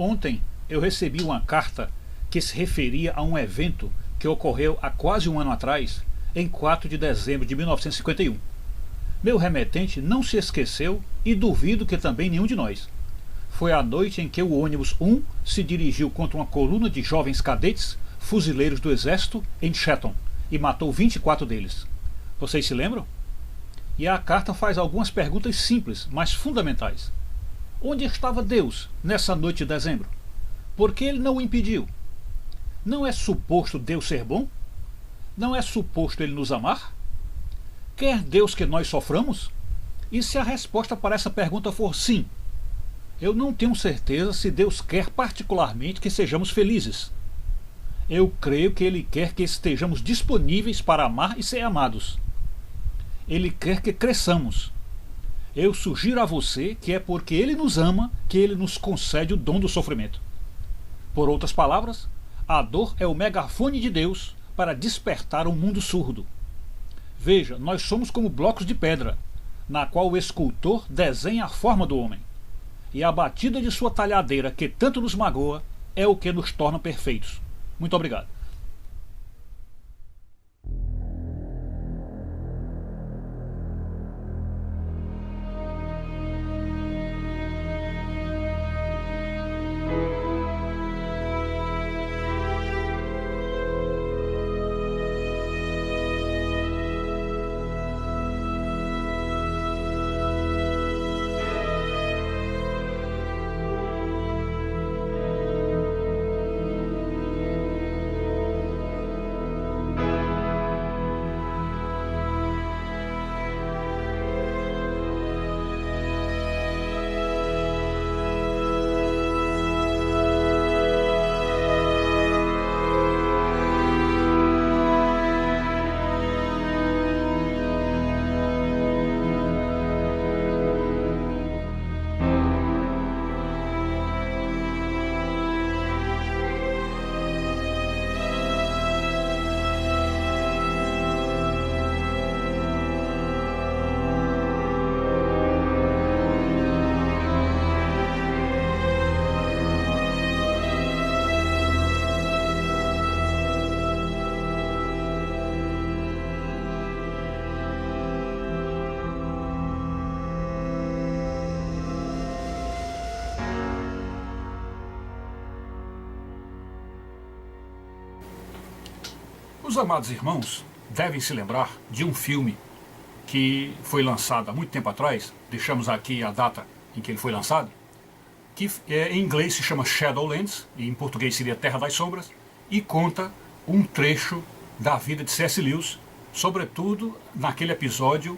Ontem eu recebi uma carta que se referia a um evento que ocorreu há quase um ano atrás, em 4 de dezembro de 1951. Meu remetente não se esqueceu e duvido que também nenhum de nós. Foi a noite em que o ônibus 1 se dirigiu contra uma coluna de jovens cadetes, fuzileiros do exército, em Chatham, e matou 24 deles. Vocês se lembram? E a carta faz algumas perguntas simples, mas fundamentais. Onde estava Deus nessa noite de dezembro? Por que ele não o impediu? Não é suposto Deus ser bom? Não é suposto ele nos amar? Quer Deus que nós soframos? E se a resposta para essa pergunta for sim, eu não tenho certeza se Deus quer particularmente que sejamos felizes. Eu creio que Ele quer que estejamos disponíveis para amar e ser amados. Ele quer que cresçamos. Eu sugiro a você que é porque Ele nos ama que Ele nos concede o dom do sofrimento. Por outras palavras, a dor é o megafone de Deus para despertar um mundo surdo. Veja, nós somos como blocos de pedra, na qual o escultor desenha a forma do homem. E a batida de sua talhadeira, que tanto nos magoa, é o que nos torna perfeitos. Muito obrigado. Os amados irmãos devem se lembrar de um filme que foi lançado há muito tempo atrás, deixamos aqui a data em que ele foi lançado, que em inglês se chama Shadowlands, e em português seria Terra das Sombras, e conta um trecho da vida de C.S. Lewis, sobretudo naquele episódio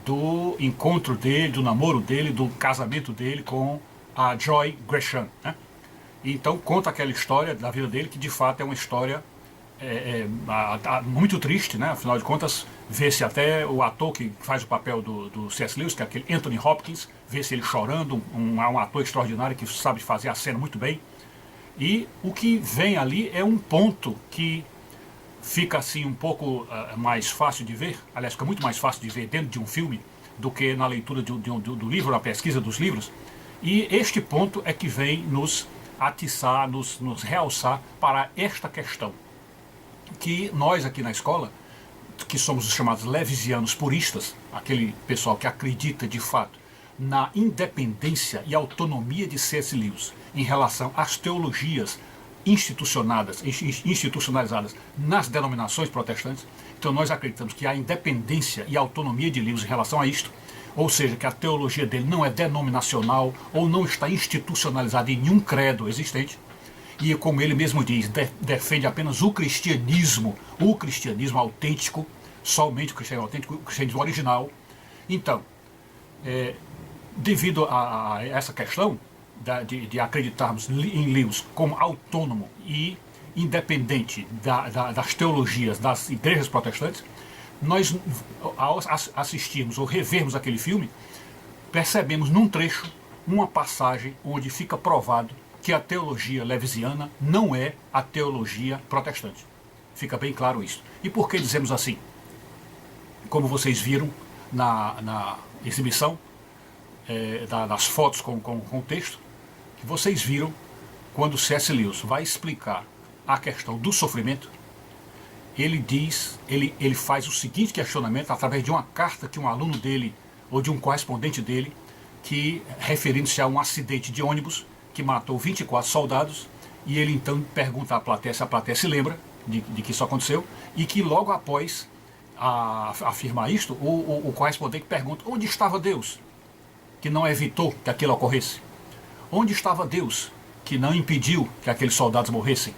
do encontro dele, do namoro dele, do casamento dele com a Joy Gresham, né? Então conta aquela história da vida dele, que de fato é uma história muito triste, né? Afinal de contas, vê-se até o ator que faz o papel do C.S. Lewis, que é aquele Anthony Hopkins, vê-se ele chorando, um ator extraordinário que sabe fazer a cena muito bem. E o que vem ali é um ponto que fica assim um pouco mais fácil de ver, aliás, fica muito mais fácil de ver dentro de um filme do que na leitura do livro, na pesquisa dos livros. E este ponto é que vem nos atiçar, nos realçar para esta questão, que nós aqui na escola, que somos os chamados lewisianos puristas, aquele pessoal que acredita de fato na independência e autonomia de C.S. Lewis em relação às teologias institucionalizadas nas denominações protestantes. Então nós acreditamos que há independência e autonomia de Lewis em relação a isto, ou seja, que a teologia dele não é denominacional ou não está institucionalizada em nenhum credo existente. E como ele mesmo diz, defende apenas o cristianismo autêntico, somente o cristianismo autêntico, o cristianismo original. Então, devido a essa questão de acreditarmos em Lewis como autônomo e independente das teologias das igrejas protestantes, nós, ao assistirmos ou revermos aquele filme, percebemos num trecho uma passagem onde fica provado que a teologia lewisiana não é a teologia protestante. Fica bem claro isso. E por que dizemos assim? Como vocês viram na exibição das fotos com o texto, que vocês viram quando C.S. Lewis vai explicar a questão do sofrimento, ele faz o seguinte questionamento através de uma carta que um aluno dele, ou de um correspondente dele, que referindo-se a um acidente de ônibus que matou 24 soldados, e ele então pergunta à plateia se a plateia se lembra de que isso aconteceu, e que logo após afirmar isto, o correspondente pergunta: onde estava Deus, que não evitou que aquilo ocorresse? Onde estava Deus, que não impediu que aqueles soldados morressem?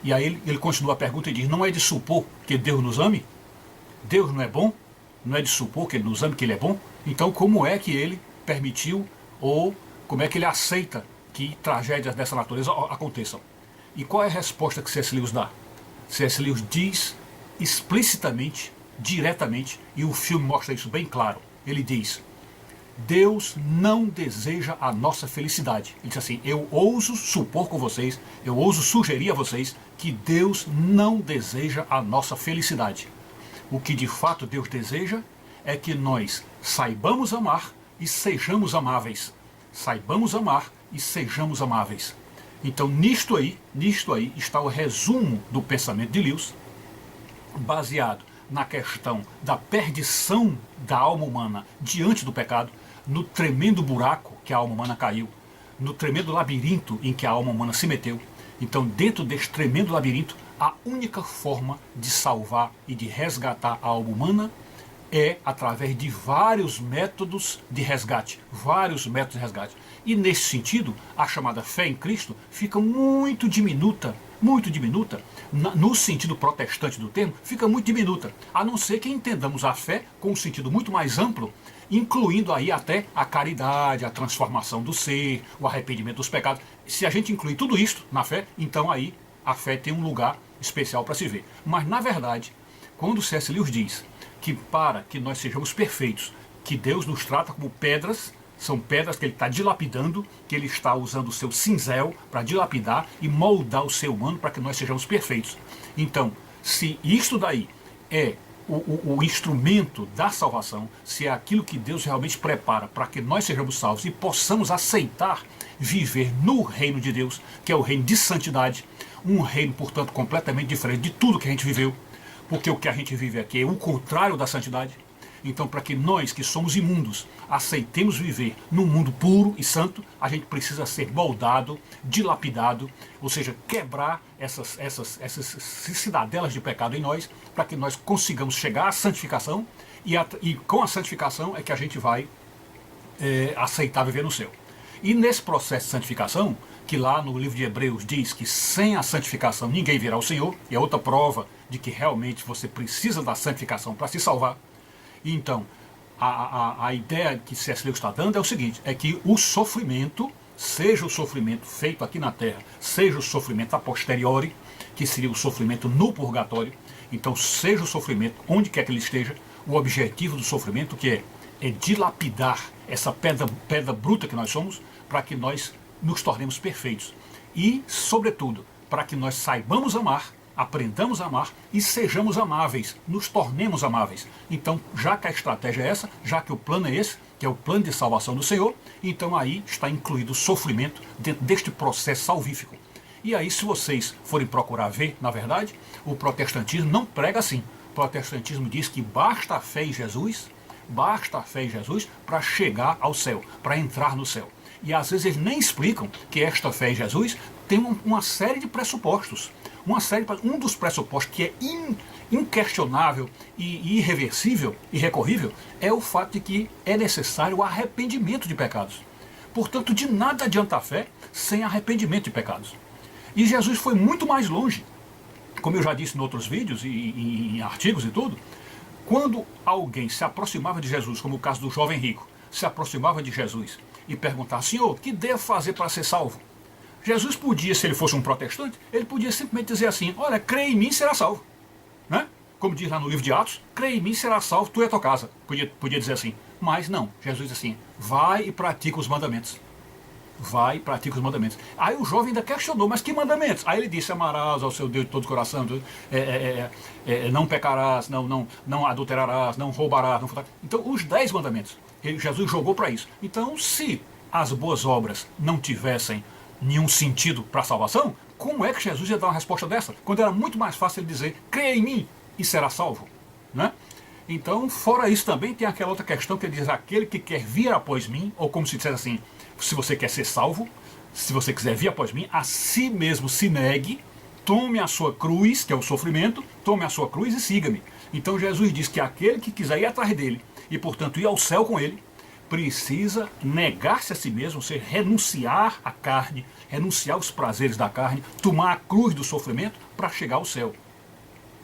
E aí ele continua a pergunta e diz: não é de supor que Deus nos ame? Deus não é bom? Não é de supor que Ele nos ame, que Ele é bom? Então como é que Ele permitiu, ou como é que Ele aceita que tragédias dessa natureza aconteçam? E qual é a resposta que C.S. Lewis dá? C.S. Lewis diz explicitamente, diretamente, e o filme mostra isso bem claro. Ele diz: Deus não deseja a nossa felicidade. Ele diz assim: eu ouso supor com vocês, eu ouso sugerir a vocês que Deus não deseja a nossa felicidade. O que de fato Deus deseja é que nós saibamos amar e sejamos amáveis. Saibamos amar e sejamos amáveis. Então nisto aí está o resumo do pensamento de Lewis, baseado na questão da perdição da alma humana diante do pecado, no tremendo buraco que a alma humana caiu, no tremendo labirinto em que a alma humana se meteu. Então, dentro deste tremendo labirinto, a única forma de salvar e de resgatar a alma humana é através de vários métodos de resgate. Vários métodos de resgate. E nesse sentido, a chamada fé em Cristo fica muito diminuta, no sentido protestante do termo, fica muito diminuta, a não ser que entendamos a fé com um sentido muito mais amplo, incluindo aí até a caridade, a transformação do ser, o arrependimento dos pecados. Se a gente incluir tudo isso na fé, então aí a fé tem um lugar especial para se ver. Mas na verdade, quando C.S. Lewis diz que para que nós sejamos perfeitos, que Deus nos trata como pedras, são pedras que Ele está dilapidando, que Ele está usando o seu cinzel para dilapidar e moldar o ser humano para que nós sejamos perfeitos. Então, se isto daí é o instrumento da salvação, se é aquilo que Deus realmente prepara para que nós sejamos salvos e possamos aceitar viver no reino de Deus, que é o reino de santidade, um reino, portanto, completamente diferente de tudo que a gente viveu, porque o que a gente vive aqui é o contrário da santidade. Então, para que nós, que somos imundos, aceitemos viver num mundo puro e santo, a gente precisa ser moldado, dilapidado, ou seja, quebrar essas cidadelas de pecado em nós, para que nós consigamos chegar à santificação, e com a santificação é que a gente vai aceitar viver no céu. E nesse processo de santificação, que lá no livro de Hebreus diz que sem a santificação ninguém virá ao Senhor, e é outra prova de que realmente você precisa da santificação para se salvar. Então, a ideia que C.S. Lewis está dando é o seguinte: é que o sofrimento, seja o sofrimento feito aqui na Terra, seja o sofrimento a posteriori, que seria o sofrimento no purgatório, então seja o sofrimento onde quer que ele esteja, o objetivo do sofrimento que é dilapidar essa pedra bruta que nós somos, para que nós nos tornemos perfeitos. E, sobretudo, para que nós saibamos amar, aprendamos a amar e sejamos amáveis, nos tornemos amáveis. Então, já que a estratégia é essa, já que o plano é esse, que é o plano de salvação do Senhor, então aí está incluído o sofrimento dentro deste processo salvífico. E aí, se vocês forem procurar ver, na verdade, o protestantismo não prega assim. O protestantismo diz que basta a fé em Jesus para chegar ao céu, para entrar no céu. E às vezes eles nem explicam que esta fé em Jesus tem uma série de pressupostos. Um dos pressupostos que é inquestionável e irreversível, irrecorrível, é o fato de que é necessário o arrependimento de pecados. Portanto, de nada adianta a fé sem arrependimento de pecados. E Jesus foi muito mais longe. Como eu já disse em outros vídeos e em artigos e tudo, quando alguém se aproximava de Jesus, como o caso do jovem rico, se aproximava de Jesus e perguntava: Senhor, o que devo fazer para ser salvo? Jesus podia, se ele fosse um protestante, ele podia simplesmente dizer assim: olha, crê em mim e será salvo. Né? Como diz lá no livro de Atos, crê em mim e será salvo, tu e a tua casa. Podia dizer assim. Mas não, Jesus diz assim: vai e pratica os mandamentos. Vai e pratica os mandamentos. Aí o jovem ainda questionou: mas que mandamentos? Aí ele disse: amarás ao seu Deus de todo o coração, não pecarás, não adulterarás, não roubarás, não furtarás. Então, os 10 mandamentos, Jesus jogou para isso. Então, se as boas obras não tivessem nenhum sentido para a salvação, como é que Jesus ia dar uma resposta dessa? Quando era muito mais fácil ele dizer, creia em mim e será salvo. Né? Então, fora isso também tem aquela outra questão que ele diz, aquele que quer vir após mim, ou como se dissesse assim, se você quer ser salvo, se você quiser vir após mim, a si mesmo se negue, tome a sua cruz, que é o sofrimento, tome a sua cruz e siga-me. Então Jesus diz que aquele que quiser ir atrás dele, e portanto ir ao céu com ele, precisa negar-se a si mesmo, ou seja, renunciar à carne, renunciar aos prazeres da carne, tomar a cruz do sofrimento para chegar ao céu.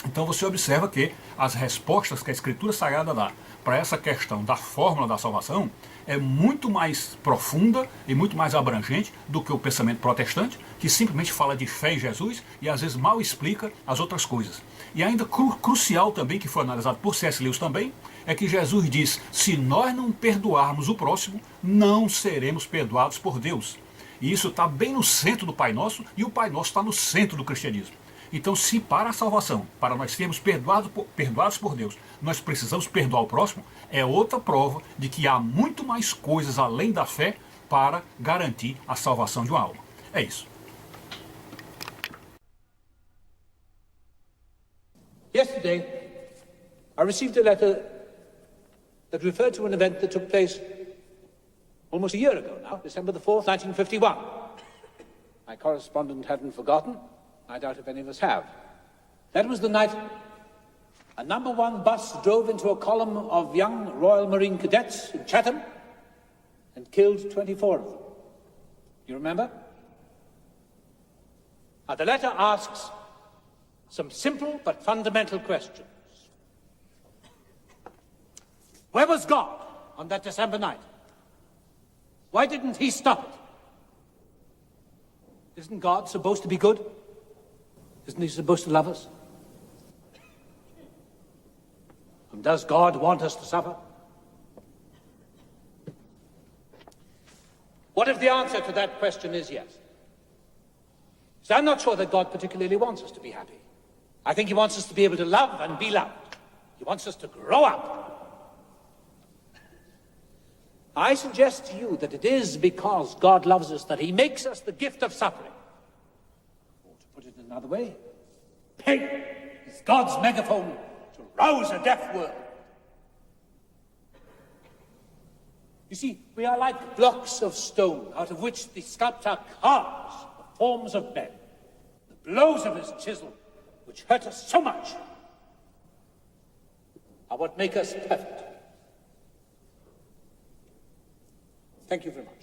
Então você observa que as respostas que a Escritura Sagrada dá para essa questão da fórmula da salvação é muito mais profunda e muito mais abrangente do que o pensamento protestante, que simplesmente fala de fé em Jesus e às vezes mal explica as outras coisas. E ainda crucial também, que foi analisado por C.S. Lewis também, é que Jesus diz, se nós não perdoarmos o próximo, não seremos perdoados por Deus. E isso está bem no centro do Pai Nosso, e o Pai Nosso está no centro do cristianismo. Então, se para a salvação, para nós sermos perdoados por Deus, nós precisamos perdoar o próximo, é outra prova de que há muito mais coisas além da fé para garantir a salvação de uma alma. É isso. Yesterday, I received a letter that referred to an event that took place almost a year ago now, December the 4th, 1951. My correspondent hadn't forgotten. I doubt if any of us have. That was the night a number 1 bus drove into a column of young Royal Marine cadets in Chatham and killed 24 of them. You remember? Now, the letter asks some simple but fundamental questions. Where was God on that December night? Why didn't he stop it? Isn't God supposed to be good? Isn't he supposed to love us? And does God want us to suffer? What if the answer to that question is yes? So I'm not sure that God particularly wants us to be happy. I think he wants us to be able to love and be loved. He wants us to grow up. I suggest to you that it is because God loves us that he makes us the gift of suffering. Put it another way, pain is God's megaphone to rouse a deaf world. You see, we are like blocks of stone out of which the sculptor carves the forms of men. The blows of his chisel, which hurt us so much, are what make us perfect. Thank you very much.